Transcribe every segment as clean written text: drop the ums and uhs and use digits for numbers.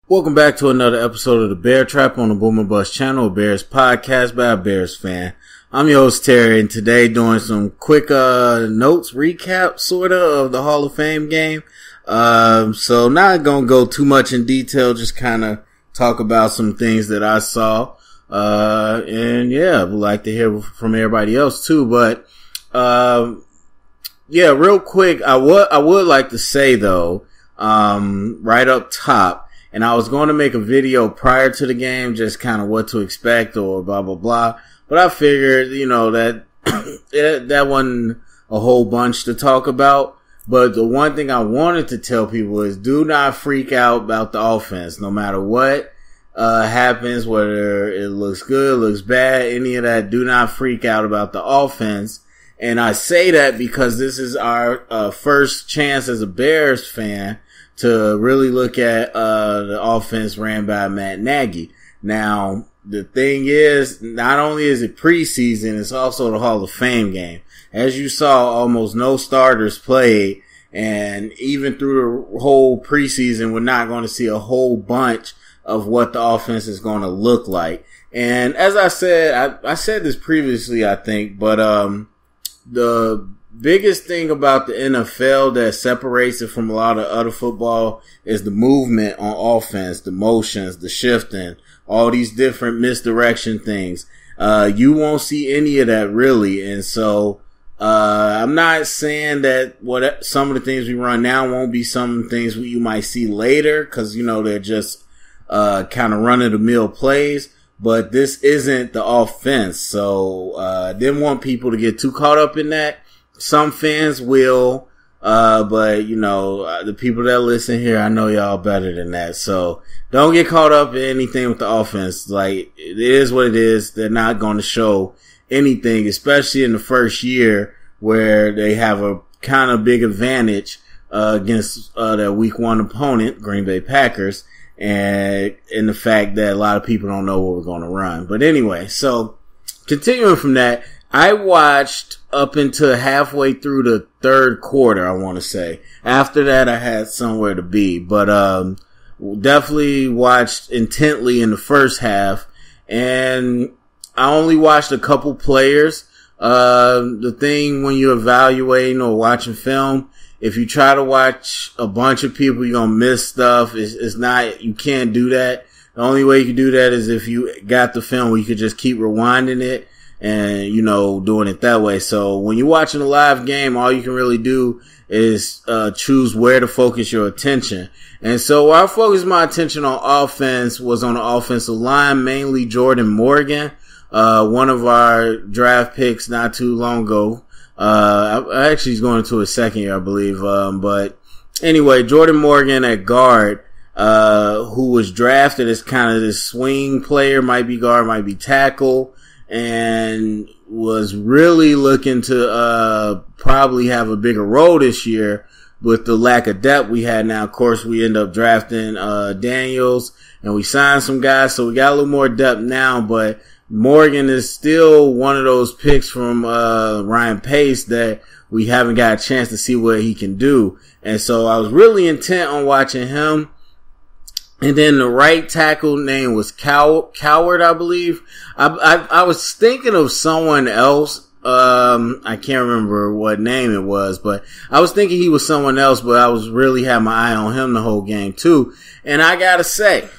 Welcome back to another episode of the Bear Trap on the Boomer Bust channel, a Bears podcast by a Bears fan. I'm your host Terry, and today doing some quick notes recap sorta of the Hall of Fame game. So not gonna go too much in detail, just kinda talk about some things that I saw. And yeah, would like to hear from everybody else too, but yeah, real quick, I would like to say though, right up top, and I was going to make a video prior to the game, just kind of what to expect or blah, blah, blah. But I figured, that that wasn't a whole bunch to talk about. But the one thing I wanted to tell people is do not freak out about the offense. No matter what happens, whether it looks good, looks bad, any of that, do not freak out about the offense. And I say that because this is our first chance as a Bears fan to really look at the offense ran by Matt Nagy. Now, the thing is, not only is it preseason, it's also the Hall of Fame game. As you saw, almost no starters played, and even through the whole preseason, we're not going to see a whole bunch of what the offense is going to look like. And as I said, I said this previously, I think, but the biggest thing about the NFL that separates it from a lot of other football is the movement on offense, the motions, the shifting, all these different misdirection things. You won't see any of that really. And so, I'm not saying that some of the things we run now won't be some things you might see later, cause they're just, kind of run of the mill plays. But this isn't the offense. So, didn't want people to get too caught up in that. Some fans will, but the people that listen here, I know y'all better than that. So don't get caught up in anything with the offense. Like, it is what it is. They're not going to show anything, especially in the first year where they have a kind of big advantage, against, their week one opponent, Green Bay Packers, and in the fact that a lot of people don't know what we're going to run. But anyway, so continuing from that, I watched up until halfway through the third quarter, I want to say. After that, I had somewhere to be. But definitely watched intently in the first half. And I only watched a couple players. The thing when you're evaluating or watching film, if you try to watch a bunch of people, you're going to miss stuff. You can't do that. The only way you can do that is if you got the film where you could just keep rewinding it. And, doing it that way. So when you're watching a live game, all you can really do is, choose where to focus your attention. And so where I focused my attention on offense was on the offensive line, mainly Jordan Morgan, one of our draft picks not too long ago. I actually he's going into his second year, I believe. But anyway, Jordan Morgan at guard, who was drafted as kind of this swing player, might be guard, might be tackle, and was really looking to probably have a bigger role this year with the lack of depth we had now. Of course, we end up drafting Daniels, and we signed some guys, so we got a little more depth now, but Morgan is still one of those picks from Ryan Pace that we haven't got a chance to see what he can do. And so I was really intent on watching him. And then the right tackle name was Coward, I believe. I was thinking of someone else. I can't remember what name it was, but I was thinking he was someone else, but I was really had my eye on him the whole game too. And I gotta say,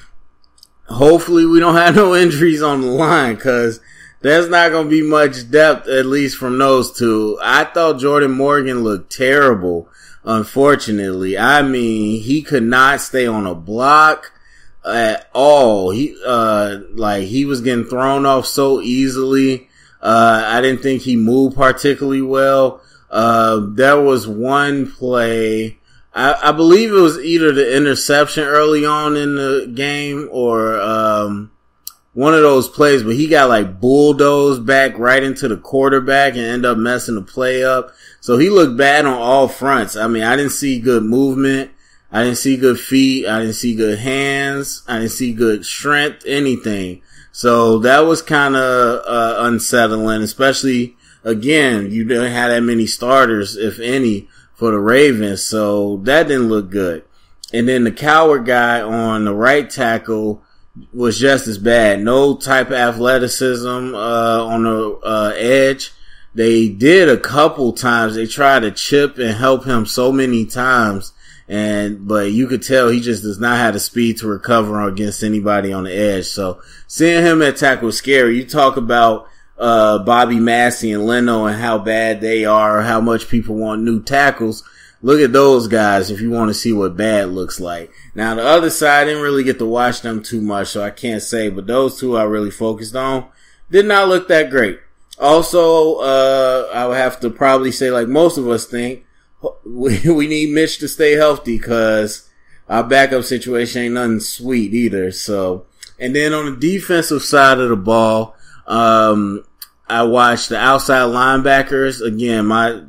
hopefully we don't have no injuries on the line, cause there's not gonna be much depth, at least from those two. I thought Jordan Morgan looked terrible. Unfortunately, I mean, he could not stay on a block at all. He was getting thrown off so easily. I didn't think he moved particularly well. There was one play, I believe it was either the interception early on in the game or, one of those plays, but he got bulldozed back right into the quarterback and ended up messing the play up. So he looked bad on all fronts. I mean, I didn't see good movement. I didn't see good feet. I didn't see good hands. I didn't see good strength, anything. So that was kind of unsettling, especially, again, you didn't have that many starters, if any, for the Ravens. So that didn't look good. And then the coward guy on the right tackle was just as bad. No type of athleticism on the edge. They did a couple times. They tried to chip and help him so many times, but you could tell he just does not have the speed to recover against anybody on the edge. So seeing him at tackle was scary. You talk about Bobby Massey and Leno and how bad they are, how much people want new tackles. Look at those guys if you want to see what bad looks like. Now, the other side, I didn't really get to watch them too much, so I can't say, but those two I really focused on did not look that great. Also, I would have to probably say, like most of us think, we need Mitch to stay healthy because our backup situation ain't nothing sweet either. So, and then on the defensive side of the ball, I watched the outside linebackers. Again,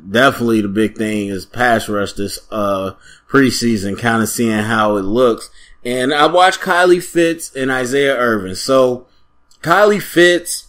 definitely the big thing is pass rush this, preseason, kind of seeing how it looks. And I watched Kylie Fitz and Isaiah Irvin. So, Kylie Fitz,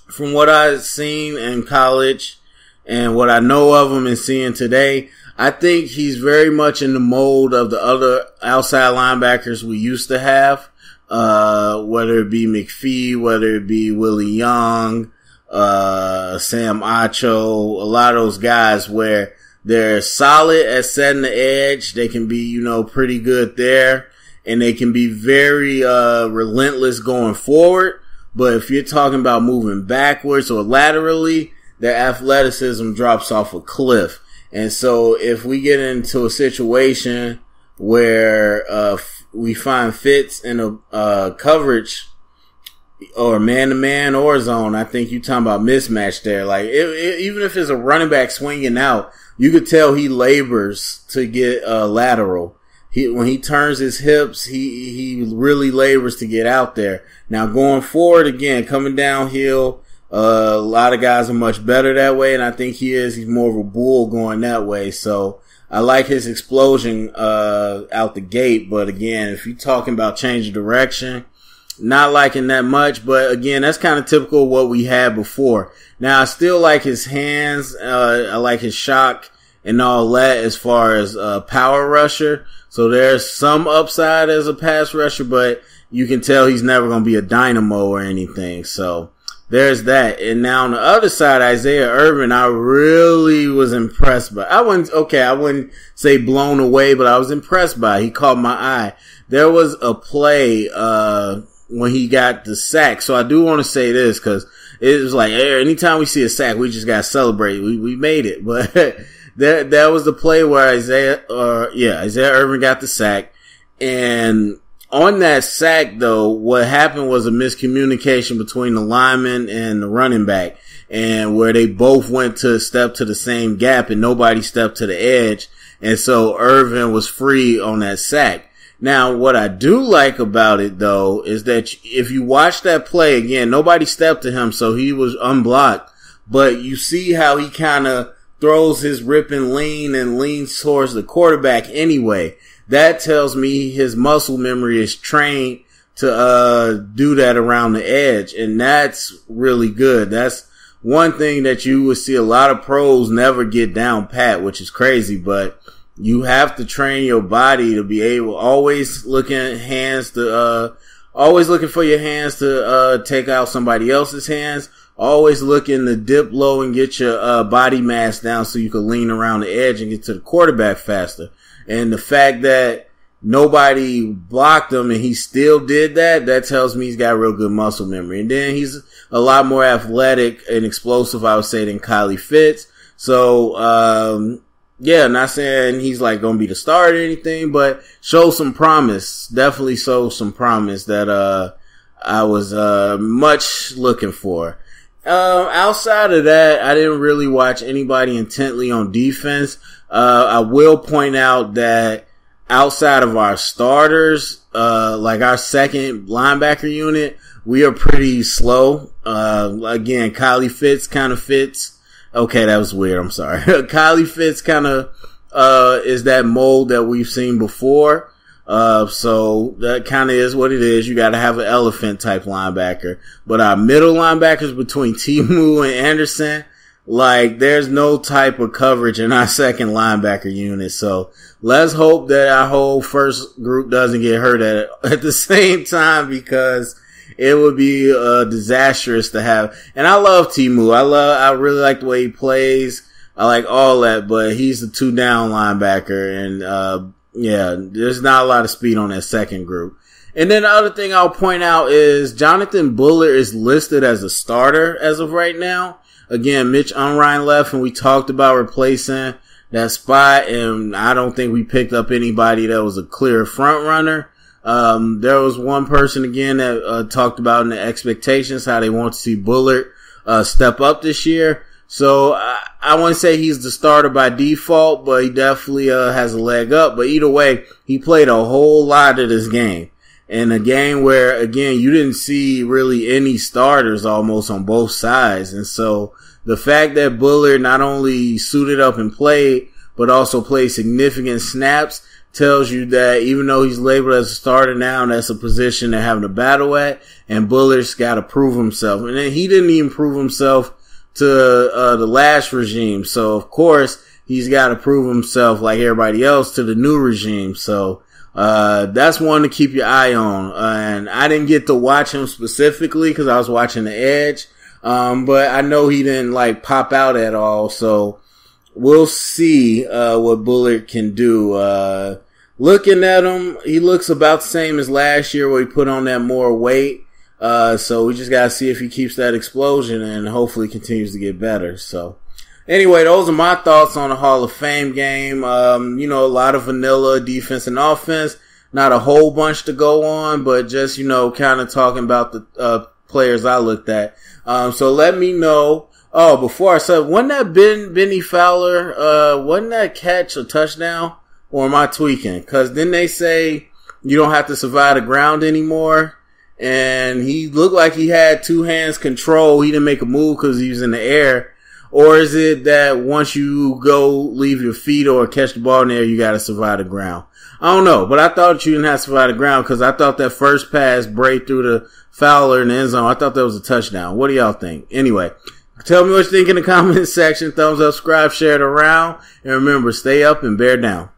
from what I've seen in college and what I know of him and seeing today, I think he's very much in the mold of the other outside linebackers we used to have, whether it be McPhee, whether it be Willie Young, Sam Acho, a lot of those guys where they're solid at setting the edge. They can be, pretty good there, and they can be very, relentless going forward. But if you're talking about moving backwards or laterally, their athleticism drops off a cliff. And so if we get into a situation where, we find Fitz in a, coverage or man-to-man or zone, I think you're talking about mismatch there. Like, even if it's a running back swinging out, you could tell he labors to get lateral. When he turns his hips, he really labors to get out there. Now, going forward, again, coming downhill, a lot of guys are much better that way, and I think he's more of a bull going that way. So, I like his explosion out the gate, but again, if you're talking about changing direction, not liking that much, but again, that's kind of typical of what we had before. Now, I still like his hands. I like his shock and all that as far as power rusher. So there's some upside as a pass rusher, but you can tell he's never going to be a dynamo or anything. So there's that. And now on the other side, Isaiah Irvin, I really was impressed by. I wouldn't say blown away, but I was impressed by. He caught my eye. There was a play when he got the sack. So I do want to say this because it was like, anytime we see a sack, we just got to celebrate. We made it. But that was the play where Isaiah Irvin got the sack. And on that sack, though, what happened was a miscommunication between the lineman and the running back, and where they both went to step to the same gap and nobody stepped to the edge. And so Irvin was free on that sack. Now, what I do like about it, though, is that if you watch that play, again, nobody stepped to him, so he was unblocked. But you see how he kind of throws his rip and leans towards the quarterback anyway. That tells me his muscle memory is trained to do that around the edge, and that's really good. That's one thing that you would see a lot of pros never get down pat, which is crazy, but you have to train your body to be able, always looking for your hands to take out somebody else's hands, always looking to dip low and get your body mass down so you can lean around the edge and get to the quarterback faster. And the fact that nobody blocked him and he still did that tells me he's got real good muscle memory. And then he's a lot more athletic and explosive, I would say, than Kylie Fitz. So, not saying he's like going to be the starter or anything, but show some promise. Definitely show some promise that, I was, much looking for. Outside of that, I didn't really watch anybody intently on defense. I will point out that outside of our starters, like our second linebacker unit, we are pretty slow. Again, Kylie Fitz kind of fits. Okay, that was weird. I'm sorry. Kylie Fitz kind of, is that mold that we've seen before. So that kind of is what it is. You got to have an elephant type linebacker. But our middle linebackers between Timu and Anderson, like there's no type of coverage in our second linebacker unit. So let's hope that our whole first group doesn't get hurt at the same time, because it would be disastrous to have. And I love Timu. I really like the way he plays. I like all that, but he's the 2 down linebacker, and yeah, there's not a lot of speed on that second group. And then the other thing I'll point out is Jonathan Bullard is listed as a starter as of right now. Again, Mitch Unrein left, and we talked about replacing that spot, and I don't think we picked up anybody that was a clear front runner. There was one person again that talked about in the expectations how they want to see Bullard step up this year. So I wouldn't say he's the starter by default, but he definitely has a leg up. But either way, he played a whole lot of this game. In a game where, again, you didn't see really any starters almost on both sides. And so the fact that Bullard not only suited up and played, but also played significant snaps tells you that even though he's labeled as a starter now, that's a position they're having to battle at. And Bullard's got to prove himself. And then he didn't even prove himself to the last regime. So, of course, he's got to prove himself like everybody else to the new regime. So, that's one to keep your eye on. And I didn't get to watch him specifically because I was watching the Edge. But I know he didn't like pop out at all. So we'll see, what Bullard can do. Looking at him, he looks about the same as last year where he put on that more weight. So we just gotta see if he keeps that explosion and hopefully continues to get better. So anyway, those are my thoughts on the Hall of Fame game. You know, a lot of vanilla defense and offense. Not a whole bunch to go on, but just, you know, kind of talking about the, players I looked at. So let me know. Oh, before I said, wasn't that Benny Fowler, wasn't that catch a touchdown? Or am I tweaking? Cause didn't they say you don't have to survive the ground anymore? And he looked like he had 2 hands control. He didn't make a move cause he was in the air. Or is it that once you go leave your feet or catch the ball in the air, you gotta survive the ground? I don't know, but I thought you didn't have to survive the ground because I thought that first pass break through the Fowler in the end zone, I thought that was a touchdown. What do y'all think? Anyway, tell me what you think in the comments section. Thumbs up, subscribe, share it around. And remember, stay up and bear down.